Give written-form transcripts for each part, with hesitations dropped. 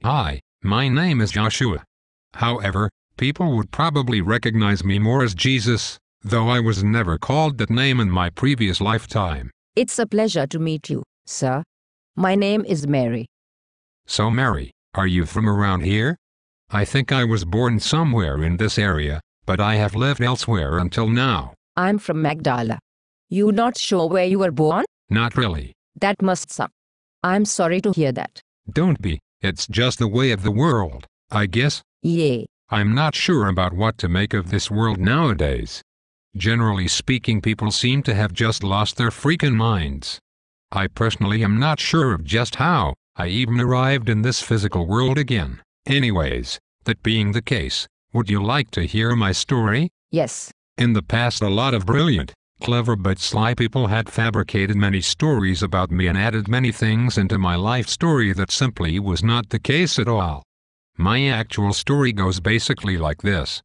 Hi, my name is Yeshu'a. However, people would probably recognize me more as Jesus, though I was never called that name in my previous lifetime. It's a pleasure to meet you, sir. My name is Mary. So Mary, are you from around here? I think I was born somewhere in this area, but I have lived elsewhere until now. I'm from Magdala. You not sure where you were born? Not really. That must suck. I'm sorry to hear that. Don't be, it's just the way of the world, I guess. Yeah. I'm not sure about what to make of this world nowadays. Generally speaking, people seem to have just lost their freaking minds. I personally am not sure of just how I even arrived in this physical world again. Anyways, that being the case, would you like to hear my story? Yes. In the past, a lot of brilliant, clever but sly people had fabricated many stories about me and added many things into my life story that simply was not the case at all. My actual story goes basically like this.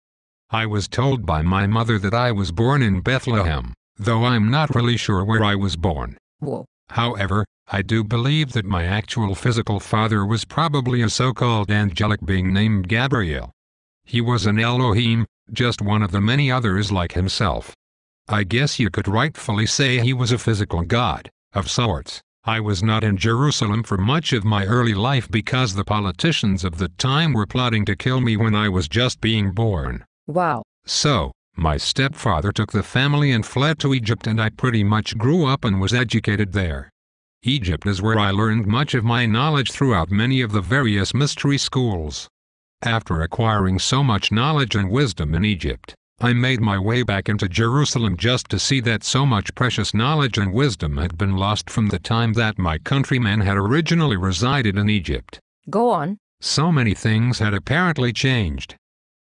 I was told by my mother that I was born in Bethlehem, though I'm not really sure where I was born. Whoa. However, I do believe that my actual physical father was probably a so-called angelic being named Gabriel. He was an Elohim, just one of the many others like himself. I guess you could rightfully say he was a physical god, of sorts. I was not in Jerusalem for much of my early life because the politicians of the time were plotting to kill me when I was just being born. Wow. So, my stepfather took the family and fled to Egypt, and I pretty much grew up and was educated there. Egypt is where I learned much of my knowledge throughout many of the various mystery schools. After acquiring so much knowledge and wisdom in Egypt, I made my way back into Jerusalem just to see that so much precious knowledge and wisdom had been lost from the time that my countrymen had originally resided in Egypt. Go on. So many things had apparently changed.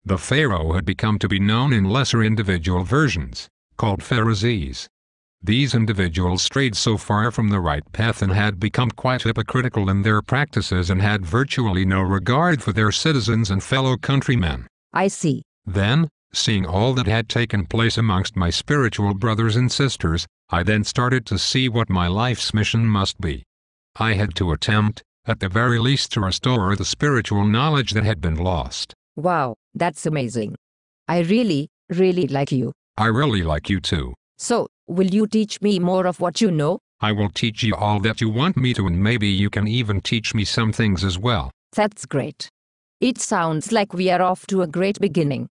The Pharaoh had become to be known in lesser individual versions, called Pharisees. These individuals strayed so far from the right path and had become quite hypocritical in their practices and had virtually no regard for their citizens and fellow countrymen. I see. Then, seeing all that had taken place amongst my spiritual brothers and sisters, I then started to see what my life's mission must be. I had to attempt, at the very least, to restore the spiritual knowledge that had been lost. Wow, that's amazing. I really, really like you. I really like you too. So, will you teach me more of what you know? I will teach you all that you want me to, and maybe you can even teach me some things as well. That's great. It sounds like we are off to a great beginning.